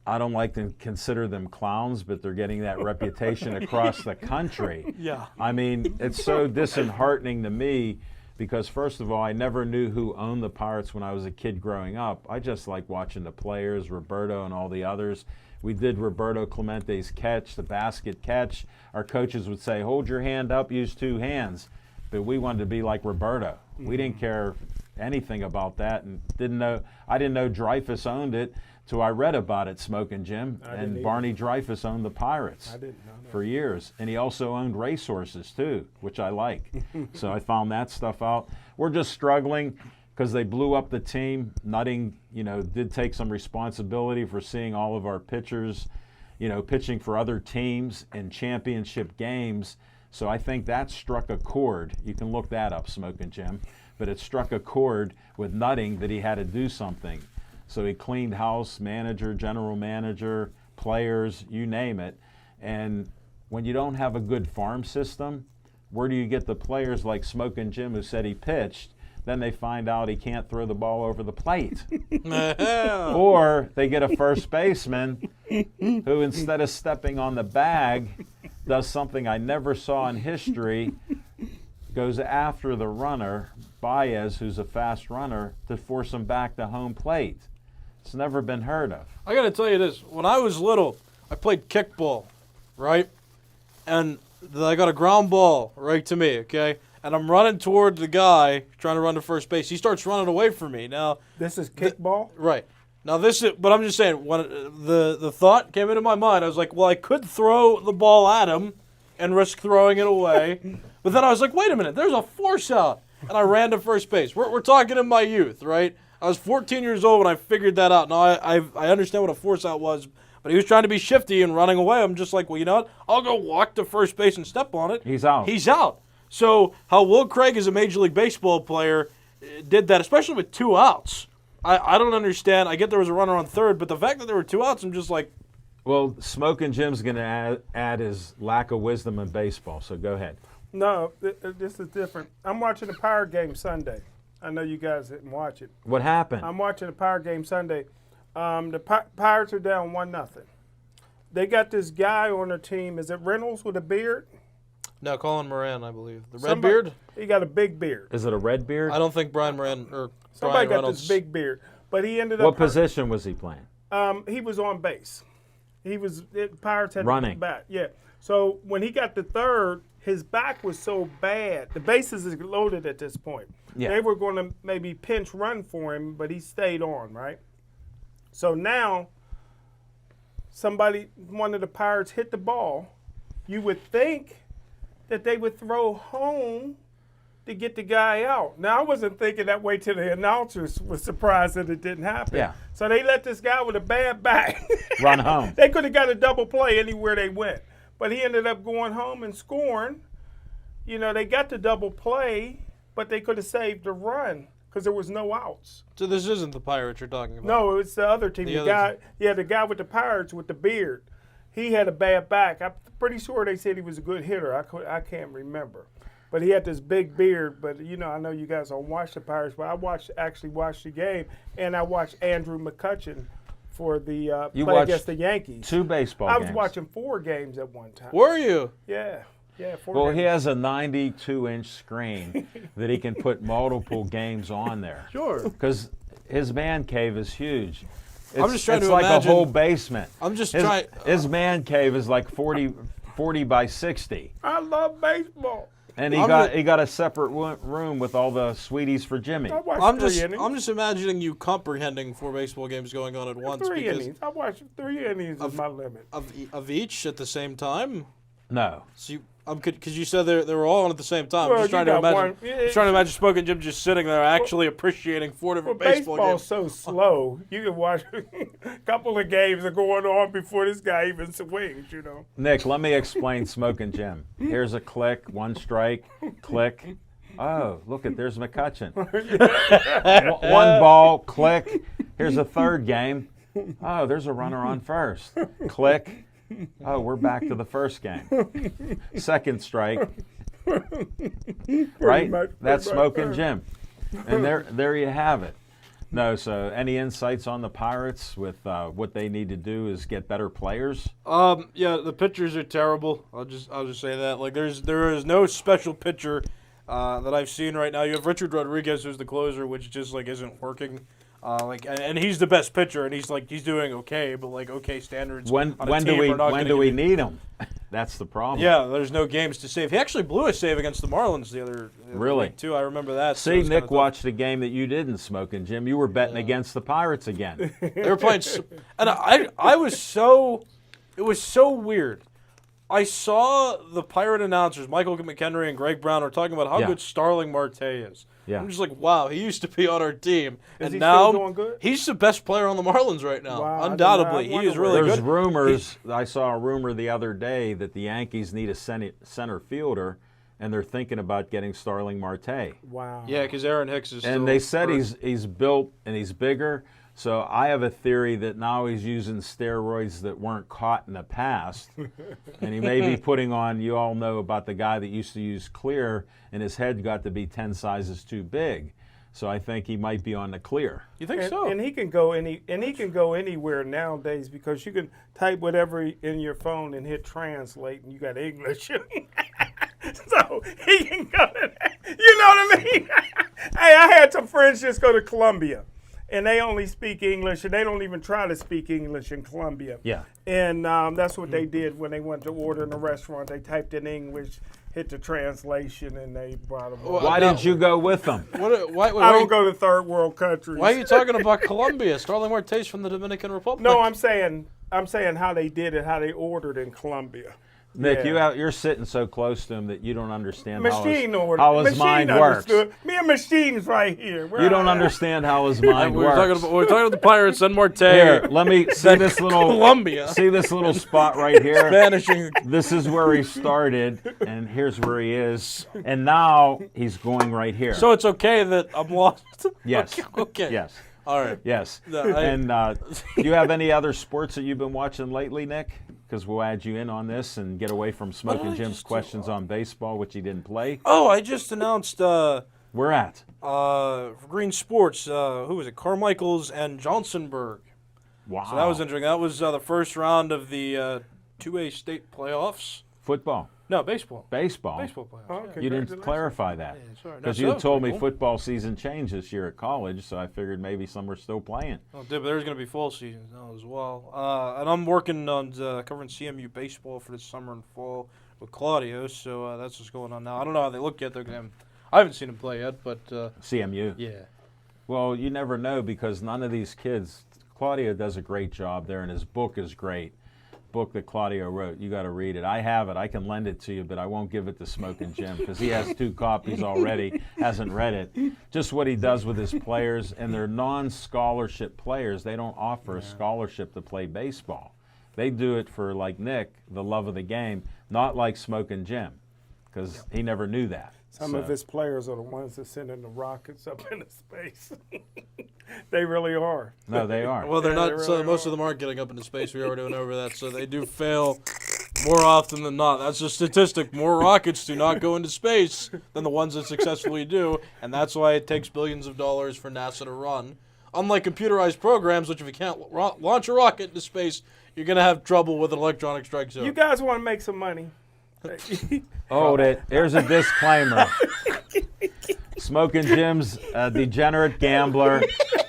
don't like to consider them clowns, but they're getting that reputation across the country. Yeah. I mean, it's so disheartening to me because, first of all, I never knew who owned the Pirates when I was a kid growing up. I just like watching the players, Roberto and all the others. We did Roberto Clemente's catch, the basket catch. Our coaches would say, hold your hand up, use 2 hands. But we wanted to be like Roberto. We didn't care anything about that and I didn't know Dreyfus owned it till I read about it, Smoking Jim. And Barney Dreyfus owned the Pirates for years. And he also owned racehorses too, which I like. So I found that stuff out. We're just struggling because they blew up the team. Nutting, did take some responsibility for seeing all of our pitchers, pitching for other teams in championship games. So I think that struck a chord. You can look that up, Smoking Jim. But it struck a chord with Nutting that he had to do something. So he cleaned house, manager, general manager, players, you name it. And when you don't have a good farm system, where do you get the players like Smoking Jim who said he pitched? Then they find out he can't throw the ball over the plate. Or they get a first baseman who, instead of stepping on the bag, does something I never saw in history, goes after the runner, Baez, who's a fast runner, to force him back to home plate. It's never been heard of. I got to tell you this. When I was little, I played kickball, right? And I got a ground ball right to me, okay? And I'm running toward the guy trying to run to first base. He starts running away from me. Now, This is kickball? right. Now, but I'm just saying, when the thought came into my mind, I was like, well, I could throw the ball at him and risk throwing it away. But then I was like, wait a minute, there's a force out. And I ran to first base. We're talking in my youth, right? I was 14 years old when I figured that out. Now, I understand what a force out was, but he was trying to be shifty and running away. I'm just like, well, you know what? I'll go walk to first base and step on it. He's out. He's out. So how Will Craig, as a Major League Baseball player, did that, especially with 2 outs, I don't understand. I get there was a runner on third, but the fact that there were 2 outs, I'm just like. Well, Smoking Jim's going to add his lack of wisdom in baseball, so go ahead. No, this is different. I'm watching the Pirate game Sunday. I know you guys didn't watch it. What happened? I'm watching the Pirate game Sunday. The Pirates are down 1-0. They got this guy on their team. Is it Reynolds with a beard? No, Colin Moran, I believe. The red Somebody- beard? He got a big beard. Is it a red beard? I don't think Brian Moran or Somebody Brian got Reynolds. this big beard. But he ended up What position was he playing? He was on base. The Pirates had Running. to bat. Yeah. So when he got to third, his back was so bad. The bases is loaded at this point. Yeah. They were going to maybe pinch run for him, but he stayed on, right? So now one of the Pirates hit the ball. You would think that they would throw home to get the guy out. Now, I wasn't thinking that way till the announcers was surprised that it didn't happen. Yeah. So they let this guy with a bad back Run home. They could have got a double play anywhere they went. But he ended up going home and scoring. You know, they got the double play, but they could have saved the run because there was no outs. So this isn't the Pirates you're talking about? No, it's the other team. The guy with the Pirates with the beard. He had a bad back. I'm pretty sure they said he was a good hitter. I can't remember. But he had this big beard. But, you know, I know you guys don't watch the Pirates, but I actually watched the game, and I watched Andrew McCutchen for the play against the Yankees. 2 baseball I games. was watching 4 games at one time. Were you? Yeah. Yeah, 4 Well, games. he has a 92-inch screen that he can put multiple games on there. Sure. Because his man cave is huge. I'm just trying it's to like imagine- a whole basement. I'm just his, trying. His man cave is like 40 by 60. I love baseball. And he got a separate room with all the sweeties for Jimmy. I watched I'm 3 just innings. I'm just imagining you comcomprehending 4 baseball games going on at once 3 because innings. I watched 3 innings is my limit. of each at the same time. No. So because you said they were all on at the same time. Well, I'm just you trying to got imagine. one- Just trying to imagine Smoking Jim just sitting there actually appreciating 4 different baseball Baseball's games. so slow. You can watch a couple of games are going on before this guy even swings, you know. Nick, let me explain Smoking Jim. Here's a click, 1 strike, click. Oh, look there's McCutchen. 1 ball, click. Here's a 3rd game. Oh, there's a runner on first. Click. Oh, we're back to the first game. 2nd strike. Right? That's Smoking Jim. And there you have it. No, so any insights on the Pirates with what they need to do is get better players? Yeah, the pitchers are terrible. I'll just say that. Like there is no special pitcher that I've seen right now. You have Richard Rodriguez, who's the closer, which just like isn't working. And he's the best pitcher, and he's doing okay, but like okay standards. When on a do team we are not when gonna do we give you- need them? That's the problem. Yeah, there's no games to save. He actually blew a save against the Marlins the other Really? week too. I remember that. so See, it was kinda Nick tough. watched the game that you didn't, Smoking Jim. You were betting against the Pirates again. They were playing, and I was so, it was so weird. I saw the Pirate announcers, Michael McHenry and Greg Brown, are talking about how Yeah. good Starling Marte is. Yeah. I'm just like, wow, he used to be on our team, and he now still doing good? he's the best player on the Marlins right now. Wow, I Undoubtedly, did not- I he is wonder really There's good. rumors. I saw a rumor the other day that the Yankees need a center fielder, and they're thinking about getting Starling Marte. Wow. Yeah, because Aaron Hicks is. And still they said hurt. he's built and he's bigger. So I have a theory that now he's using steroids that weren't caught in the past, and he may be putting on. You all know about the guy that used to use clear, and his head got to be 10 sizes too big. So I think he might be on the clear. You think And, so? and he can go anywhere nowadays because you can type whatever in your phone and hit translate, and you got English. So he can go to that. You know what I mean? Hey, I had some friends just go to Columbia, and they only speak English, and they don't even try to speak English in Columbia. Yeah. And that's what they did when they went to order in a restaurant. They typed in English, hit the translation, and they brought them. Well, Why no. didn't you go with them? Why I don't go to third world countries. Why are you talking about Colombia? Starling Marte's from the Dominican Republic. No, I'm saying I'm saying how they did it, how they ordered in Columbia. Nick, Yeah. you're sitting so close to him that you don't understand Machine ordered. how his Machine mind works. understood. Me and Machine's right here. Where You don't I am. understand how his mind We're works. talking about the Pirates and Marte. Here, let me see this little Columbia. See this little spot right here. Vanishing. This is where he started, and here's where he is, and now he's going right here. So it's okay that I'm lost. yes, Okay. yes, All right. yes. No, I- And do you have any other sports that you've been watching lately, Nick? Because we'll add you in on this and get away from Smoking I Jim's just do? questions on baseball, which he didn't play. Oh, I just announced We're at. for Green Sports. Who was it? Carmichael's and Johnsonburg. Wow. So that was interesting. That was the first round of the 2A state playoffs. Football, No, baseball. baseball. Baseball playoffs. Oh, yeah. okay. You didn't Congratulations. clarify that. Yeah, sorry. No, Because so you that had was told me pretty cool. football season changed this year at college, so I figured maybe some were still playing. Oh, dude, but there's going to be fall seasons now as well. And I'm working on covering CMU baseball for this summer and fall with Claudio, so that's what's going on now. I don't know how they look yet, though. 'Cause I haven't seen him play yet, but CMU. yeah. Well, you never know because none of these kids. Claudio does a great job there, and his book is great. Book that Claudio wrote. You got to read it. I have it. I can lend it to you, but I won't give it to Smoking Jim because he has 2 copies already. Hasn't read it. Just what he does with his players, and they're non-scholarship players. They don't offer a scholarship to play baseball. They do it for, like Nick, the love of the game, not like Smoking Jim, because he never knew that. Some So- of his players are the ones that sending the rockets up into space. They really are. No, they are. Well, they're Yeah, not. they So really most are. of them aren't getting up into space. We already went over that. So they do fail more often than not. That's a statistic. More rockets do not go into space than the ones that successfully do, and that's why it takes billions of dollars for NASA to run. Unlike computerized programs, which if you can't launch a rocket into space, you're going to have trouble with an electronic strike zone. You guys want to make some money? Hold it. Here's a disclaimer. Smoking Jim's a degenerate gambler,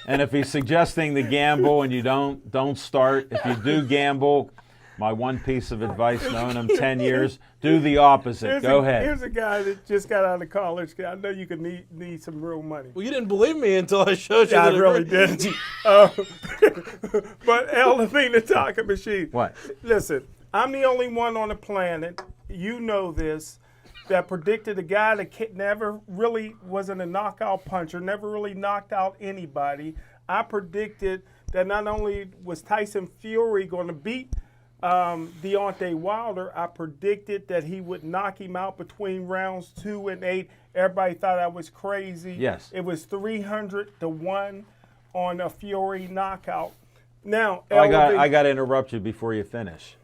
and if he's suggesting to gamble and you don't start. If you do gamble, my one piece of advice, knowing him 10 years, do the opposite. Go ahead. Here's a guy that just got out of college. I know you could need some real money. Well, you didn't believe me until I showed you Yeah, I that it really worked. did. But El Levine, the talking machine. What? Listen, I'm the only one on the planet, you know this, that predicted a guy that never really wasn't a knockout puncher, never really knocked out anybody. I predicted that not only was Tyson Fury going to beat Deontay Wilder, I predicted that he would knock him out between rounds 2 and 8. Everybody thought I was crazy. Yes. It was 300-1 on a Fury knockout. Now, I Levine- got to interrupt you before you finish.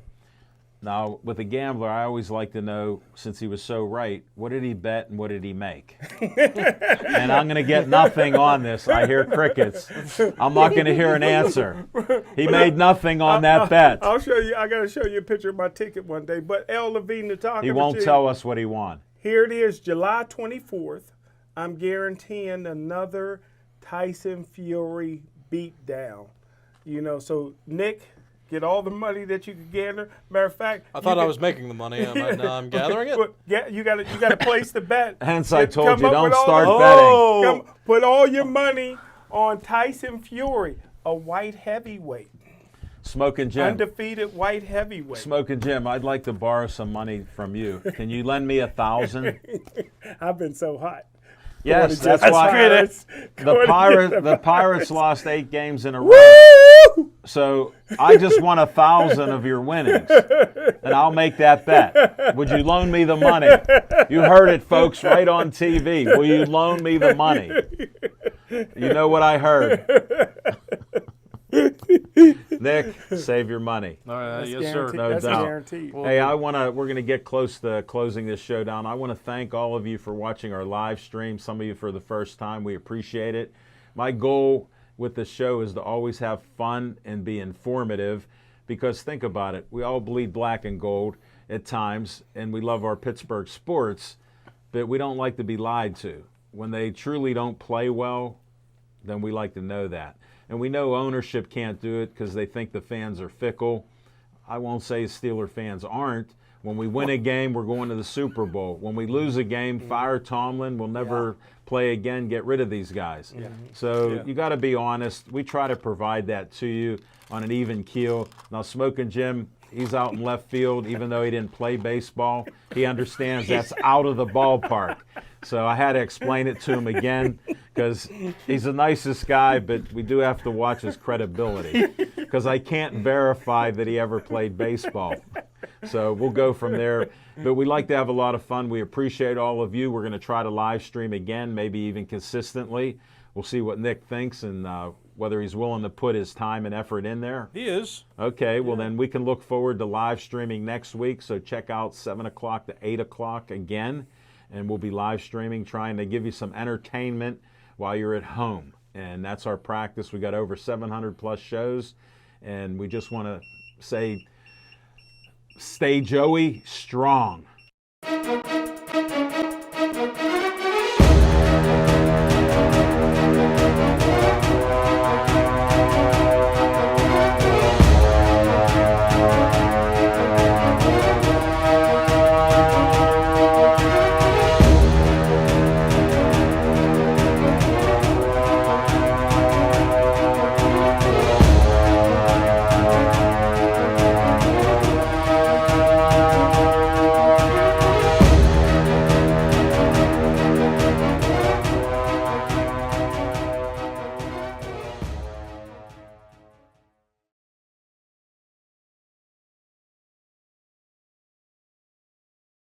Now, with a gambler, I always like to know, since he was so right, what did he bet and what did he make? And I'm going to get nothing on this. I hear crickets. I'm not going to hear an answer. He made nothing on that bet. I'll show you. I got to show you a picture of my ticket one day. But El Levine, the talking He won't machine, tell us what he won. Here it is, July 24th. I'm guaranteeing another Tyson Fury beatdown. You know, so Nick, get all the money that you can gather. Matter of fact, I thought I was making the money. Now I'm gathering it. Yeah, you got to place the bet. Hence, I told Come you, up don't with all start the- betting. Come, put all your money on Tyson Fury, a white heavyweight, Smoking Jim. undefeated white heavyweight. Smoking Jim, I'd like to borrow some money from you. Can you lend me 1,000? I've been so hot. Yes, Going that's against why Pirates. the Going against Pirates lost 8 games in a row. Woo! So I just want 1,000 of your winnings, and I'll make that bet. Would you loan me the money? You heard it, folks, right on TV. Will you loan me the money? You know what I heard. Nick, save your money. All right, That's yes, sir. guaranteed. No That's doubt. guaranteed. Hey, we're going to get close to closing this show down. I want to thank all of you for watching our live stream. Some of you for the first time. We appreciate it. My goal with the show is to always have fun and be informative, because think about it. We all bleed black and gold at times, and we love our Pittsburgh sports, but we don't like to be lied to. When they truly don't play well, then we like to know that. And we know ownership can't do it because they think the fans are fickle. I won't say Steeler fans aren't. When we win a game, we're going to the Super Bowl. When we lose a game, fire Tomlin. We'll never play again. Get rid of these guys. So you got to be honest. We try to provide that to you on an even keel. Now, Smoking Jim, he's out in left field, even though he didn't play baseball. He understands that's out of the ballpark. So I had to explain it to him again because he's the nicest guy, but we do have to watch his credibility because I can't verify that he ever played baseball. So we'll go from there. But we like to have a lot of fun. We appreciate all of you. We're going to try to live stream again, maybe even consistently. We'll see what Nick thinks and whether he's willing to put his time and effort in there. He is. Okay, well then we can look forward to live streaming next week. So check out 7 o'clock to 8 o'clock again. And we'll be live streaming, trying to give you some entertainment while you're at home. And that's our practice. We got over 700 plus shows. And we just want to say, stay Joey strong.